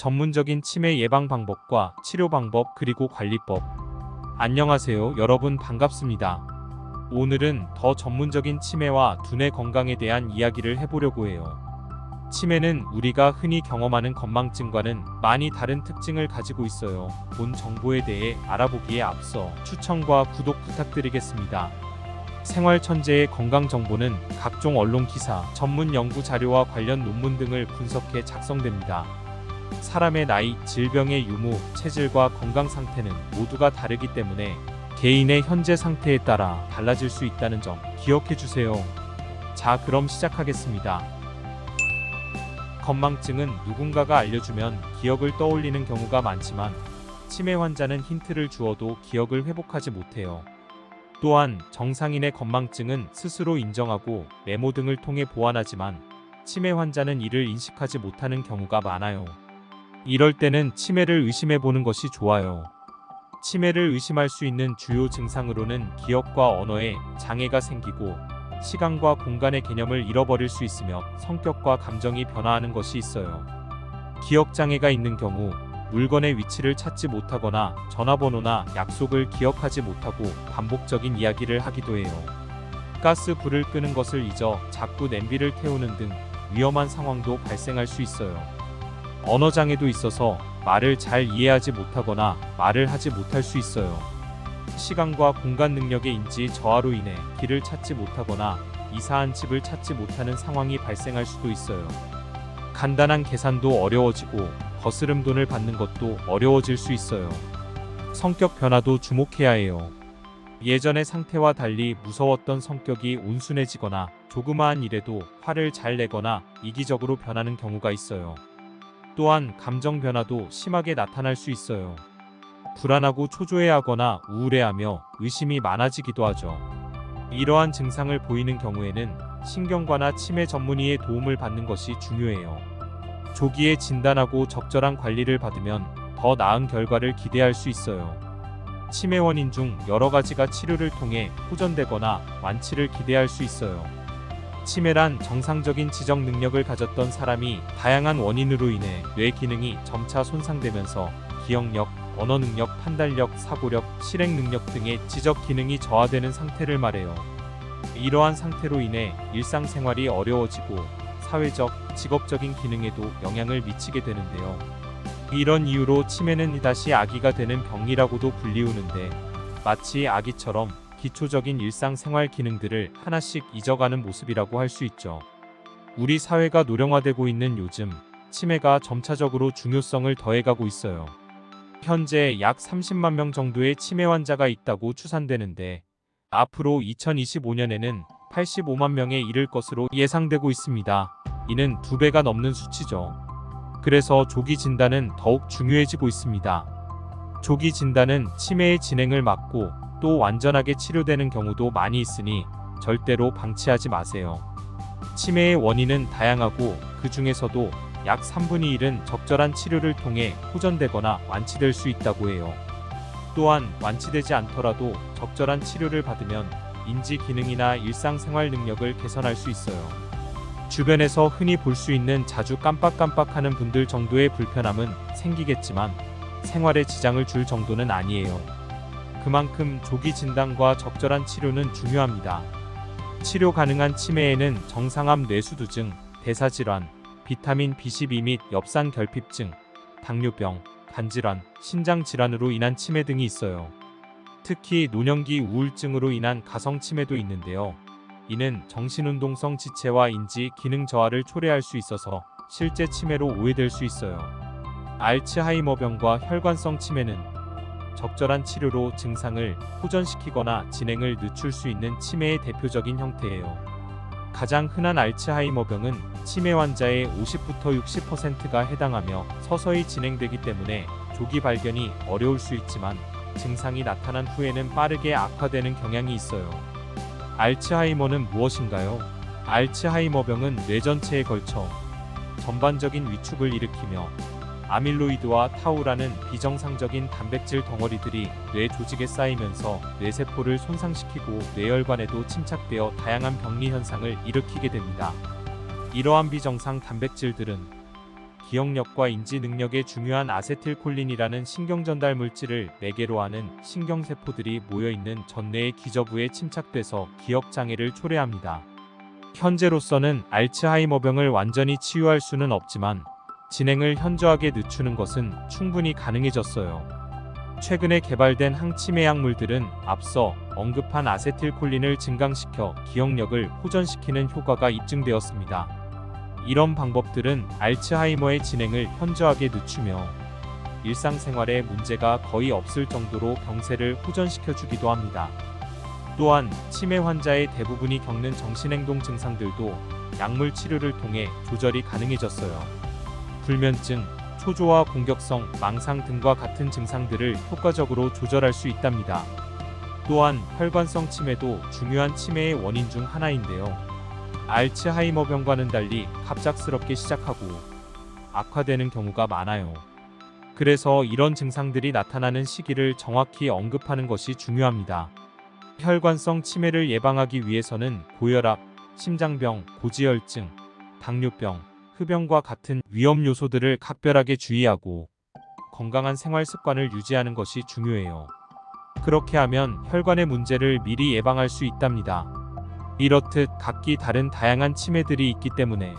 전문적인 치매 예방 방법과 치료 방법 그리고 관리법. 안녕하세요 여러분 반갑습니다. 오늘은 더 전문적인 치매와 두뇌 건강에 대한 이야기를 해보려고 해요. 치매는 우리가 흔히 경험하는 건망증과는 많이 다른 특징을 가지고 있어요. 본 정보에 대해 알아보기에 앞서 추천과 구독 부탁드리겠습니다. 생활천재의 건강정보는 각종 언론 기사, 전문 연구 자료와 관련 논문 등을 분석해 작성됩니다. 사람의 나이, 질병의 유무, 체질과 건강 상태는 모두가 다르기 때문에 개인의 현재 상태에 따라 달라질 수 있다는 점 기억해 주세요. 자, 그럼 시작하겠습니다. 건망증은 누군가가 알려주면 기억을 떠올리는 경우가 많지만 치매 환자는 힌트를 주어도 기억을 회복하지 못해요. 또한 정상인의 건망증은 스스로 인정하고 메모 등을 통해 보완하지만 치매 환자는 이를 인식하지 못하는 경우가 많아요. 이럴 때는 치매를 의심해 보는 것이 좋아요. 치매를 의심할 수 있는 주요 증상으로는 기억과 언어에 장애가 생기고 시간과 공간의 개념을 잃어버릴 수 있으며 성격과 감정이 변화하는 것이 있어요. 기억 장애가 있는 경우 물건의 위치를 찾지 못하거나 전화번호나 약속을 기억하지 못하고 반복적인 이야기를 하기도 해요. 가스 불을 끄는 것을 잊어 자꾸 냄비를 태우는 등 위험한 상황도 발생할 수 있어요. 언어 장애도 있어서 말을 잘 이해하지 못하거나 말을 하지 못할 수 있어요. 시간과 공간 능력의 인지 저하로 인해 길을 찾지 못하거나 이사한 집을 찾지 못하는 상황이 발생할 수도 있어요. 간단한 계산도 어려워지고 거스름 돈을 받는 것도 어려워질 수 있어요. 성격 변화도 주목해야 해요. 예전의 상태와 달리 무서웠던 성격이 온순해지거나 조그마한 일에도 화를 잘 내거나 이기적으로 변하는 경우가 있어요. 또한 감정 변화도 심하게 나타날 수 있어요. 불안하고 초조해하거나 우울해하며 의심이 많아지기도 하죠. 이러한 증상을 보이는 경우에는 신경과나 치매 전문의의 도움을 받는 것이 중요해요. 조기에 진단하고 적절한 관리를 받으면 더 나은 결과를 기대할 수 있어요. 치매 원인 중 여러 가지가 치료를 통해 호전되거나 완치를 기대할 수 있어요. 치매란 정상적인 지적 능력을 가졌던 사람이 다양한 원인으로 인해 뇌 기능이 점차 손상되면서 기억력, 언어 능력, 판단력, 사고력, 실행 능력 등의 지적 기능이 저하되는 상태를 말해요. 이러한 상태로 인해 일상생활이 어려워지고 사회적, 직업적인 기능에도 영향을 미치게 되는데요. 이런 이유로 치매는 다시 아기가 되는 병이라고도 불리우는데 마치 아기처럼 기초적인 일상생활 기능들을 하나씩 잊어가는 모습이라고 할 수 있죠. 우리 사회가 노령화되고 있는 요즘 치매가 점차적으로 중요성을 더해가고 있어요. 현재 약 30만 명 정도의 치매 환자가 있다고 추산되는데 앞으로 2025년에는 85만 명에 이를 것으로 예상되고 있습니다. 이는 2배가 넘는 수치죠. 그래서 조기 진단은 더욱 중요해지고 있습니다. 조기 진단은 치매의 진행을 막고 또 완전하게 치료되는 경우도 많이 있으니 절대로 방치하지 마세요. 치매의 원인은 다양하고 그 중에서도 약 3분의 1은 적절한 치료를 통해 호전되거나 완치될 수 있다고 해요. 또한 완치되지 않더라도 적절한 치료를 받으면 인지 기능이나 일상생활 능력을 개선할 수 있어요. 주변에서 흔히 볼 수 있는 자주 깜빡깜빡하는 분들 정도의 불편함은 생기겠지만 생활에 지장을 줄 정도는 아니에요. 그만큼 조기 진단과 적절한 치료는 중요합니다. 치료 가능한 치매에는 정상암 뇌수두증, 대사질환, 비타민 B12 및 엽산결핍증, 당뇨병, 간질환, 신장질환으로 인한 치매 등이 있어요. 특히 노년기 우울증으로 인한 가성치매도 있는데요. 이는 정신운동성 지체와 인지 기능 저하를 초래할 수 있어서 실제 치매로 오해될 수 있어요. 알츠하이머병과 혈관성 치매는 적절한 치료로 증상을 호전시키거나 진행을 늦출 수 있는 치매의 대표적인 형태예요. 가장 흔한 알츠하이머병은 치매 환자의 50부터 60%가 해당하며 서서히 진행되기 때문에 조기 발견이 어려울 수 있지만 증상이 나타난 후에는 빠르게 악화되는 경향이 있어요. 알츠하이머는 무엇인가요? 알츠하이머병은 뇌 전체에 걸쳐 전반적인 위축을 일으키며 아밀로이드와 타우라는 비정상적인 단백질 덩어리들이 뇌 조직에 쌓이면서 뇌세포를 손상시키고 뇌혈관에도 침착되어 다양한 병리 현상을 일으키게 됩니다. 이러한 비정상 단백질들은 기억력과 인지 능력에 중요한 아세틸콜린이라는 신경전달 물질을 매개로 하는 신경세포들이 모여있는 전뇌의 기저부에 침착돼서 기억장애를 초래합니다. 현재로서는 알츠하이머병을 완전히 치유할 수는 없지만 진행을 현저하게 늦추는 것은 충분히 가능해졌어요. 최근에 개발된 항치매 약물들은 앞서 언급한 아세틸콜린을 증강시켜 기억력을 호전시키는 효과가 입증되었습니다. 이런 방법들은 알츠하이머의 진행을 현저하게 늦추며 일상생활에 문제가 거의 없을 정도로 병세를 호전시켜주기도 합니다. 또한 치매 환자의 대부분이 겪는 정신행동 증상들도 약물 치료를 통해 조절이 가능해졌어요. 불면증, 초조와 공격성, 망상 등과 같은 증상들을 효과적으로 조절할 수 있답니다. 또한 혈관성 치매도 중요한 치매의 원인 중 하나인데요. 알츠하이머병과는 달리 갑작스럽게 시작하고 악화되는 경우가 많아요. 그래서 이런 증상들이 나타나는 시기를 정확히 언급하는 것이 중요합니다. 혈관성 치매를 예방하기 위해서는 고혈압, 심장병, 고지혈증, 당뇨병, 흡연과 같은 위험 요소들을 각별하게 주의하고 건강한 생활 습관을 유지하는 것이 중요해요. 그렇게 하면 혈관의 문제를 미리 예방할 수 있답니다. 이렇듯 각기 다른 다양한 치매들이 있기 때문에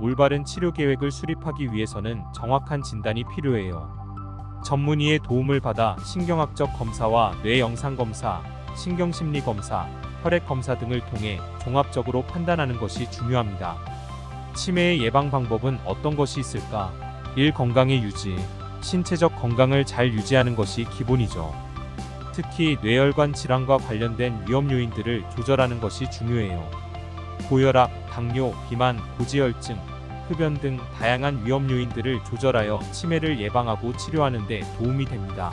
올바른 치료 계획을 수립하기 위해서는 정확한 진단이 필요해요. 전문의의 도움을 받아 신경학적 검사와 뇌 영상 검사, 신경심리 검사, 혈액 검사 등을 통해 종합적으로 판단하는 것이 중요합니다. 치매의 예방 방법은 어떤 것이 있을까? 1. 건강의 유지. 신체적 건강을 잘 유지하는 것이 기본이죠. 특히 뇌혈관 질환과 관련된 위험 요인들을 조절하는 것이 중요해요. 고혈압, 당뇨, 비만, 고지혈증, 흡연 등 다양한 위험 요인들을 조절하여 치매를 예방하고 치료하는 데 도움이 됩니다.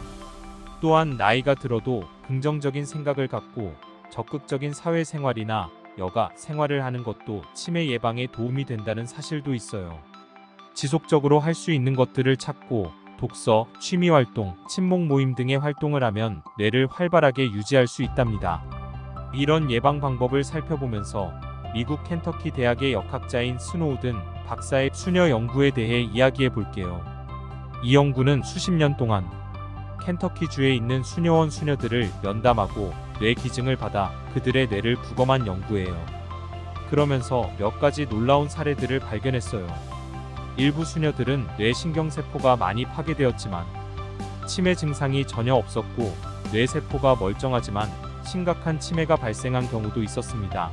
또한 나이가 들어도 긍정적인 생각을 갖고 적극적인 사회생활이나 여가 생활을 하는 것도 치매 예방에 도움이 된다는 사실도 있어요. 지속적으로 할 수 있는 것들을 찾고 독서, 취미활동, 친목 모임 등의 활동을 하면 뇌를 활발하게 유지할 수 있답니다. 이런 예방 방법을 살펴보면서 미국 켄터키 대학의 역학자인 스노우든 박사의 수녀 연구에 대해 이야기해 볼게요. 이 연구는 수십 년 동안 켄터키주에 있는 수녀원 수녀들을 면담하고 뇌 기증을 받아 그들의 뇌를 부검한 연구예요. 그러면서 몇 가지 놀라운 사례들을 발견했어요. 일부 수녀들은 뇌 신경세포가 많이 파괴되었지만 치매 증상이 전혀 없었고 뇌세포가 멀쩡하지만 심각한 치매가 발생한 경우도 있었습니다.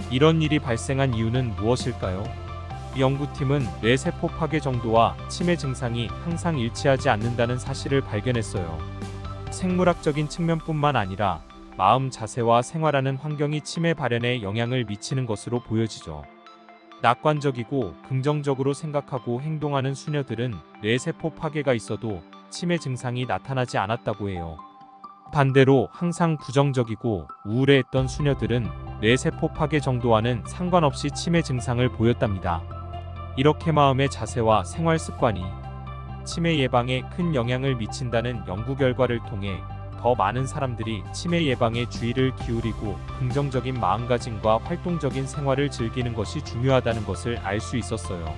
이런 일이 발생한 이유는 무엇일까요? 연구팀은 뇌세포 파괴 정도와 치매 증상이 항상 일치하지 않는다는 사실을 발견했어요. 생물학적인 측면뿐만 아니라 마음 자세와 생활하는 환경이 치매 발현에 영향을 미치는 것으로 보여지죠. 낙관적이고 긍정적으로 생각하고 행동하는 수녀들은 뇌세포 파괴가 있어도 치매 증상이 나타나지 않았다고 해요. 반대로 항상 부정적이고 우울해했던 수녀들은 뇌세포 파괴 정도와는 상관없이 치매 증상을 보였답니다. 이렇게 마음의 자세와 생활 습관이 치매 예방에 큰 영향을 미친다는 연구 결과를 통해 더 많은 사람들이 치매 예방에 주의를 기울이고 긍정적인 마음가짐과 활동적인 생활을 즐기는 것이 중요하다는 것을 알 수 있었어요.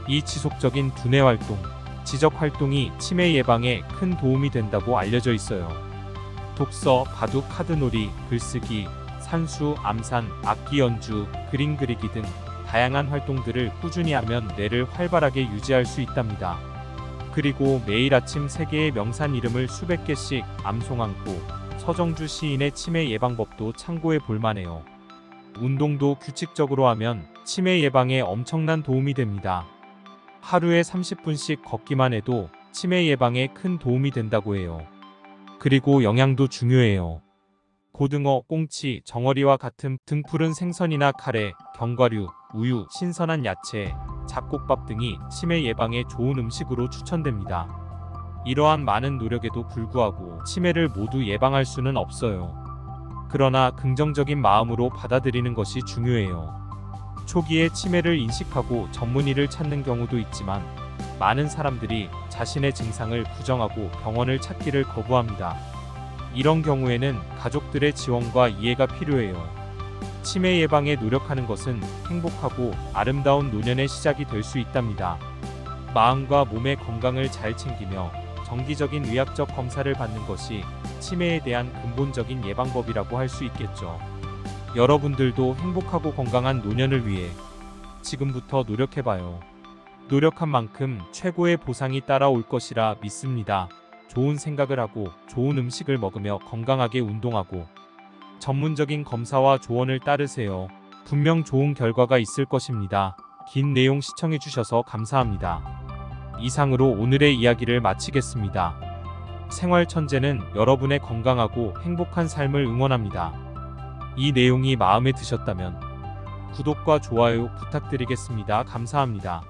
이 지속적인 두뇌 활동, 지적 활동이 치매 예방에 큰 도움이 된다고 알려져 있어요. 독서, 바둑, 카드놀이, 글쓰기, 산수, 암산, 악기 연주, 그림 그리기 등 다양한 활동들을 꾸준히 하면 뇌를 활발하게 유지할 수 있답니다. 그리고 매일 아침 세계의 명산 이름을 수백 개씩 암송 않고 서정주 시인의 치매 예방법도 참고해 볼만해요. 운동도 규칙적으로 하면 치매 예방에 엄청난 도움이 됩니다. 하루에 30분씩 걷기만 해도 치매 예방에 큰 도움이 된다고 해요. 그리고 영양도 중요해요. 고등어, 꽁치, 정어리와 같은 등푸른 생선이나 카레, 견과류, 우유, 신선한 야채, 잡곡밥 등이 치매 예방에 좋은 음식으로 추천됩니다. 이러한 많은 노력에도 불구하고 치매를 모두 예방할 수는 없어요. 그러나 긍정적인 마음으로 받아들이는 것이 중요해요. 초기에 치매를 인식하고 전문의를 찾는 경우도 있지만 많은 사람들이 자신의 증상을 부정하고 병원을 찾기를 거부합니다. 이런 경우에는 가족들의 지원과 이해가 필요해요. 치매 예방에 노력하는 것은 행복하고 아름다운 노년의 시작이 될 수 있답니다. 마음과 몸의 건강을 잘 챙기며 정기적인 의학적 검사를 받는 것이 치매에 대한 근본적인 예방법이라고 할 수 있겠죠. 여러분들도 행복하고 건강한 노년을 위해 지금부터 노력해봐요. 노력한 만큼 최고의 보상이 따라올 것이라 믿습니다. 좋은 생각을 하고 좋은 음식을 먹으며 건강하게 운동하고 전문적인 검사와 조언을 따르세요. 분명 좋은 결과가 있을 것입니다. 긴 내용 시청해주셔서 감사합니다. 이상으로 오늘의 이야기를 마치겠습니다. 생활천재는 여러분의 건강하고 행복한 삶을 응원합니다. 이 내용이 마음에 드셨다면 구독과 좋아요 부탁드리겠습니다. 감사합니다.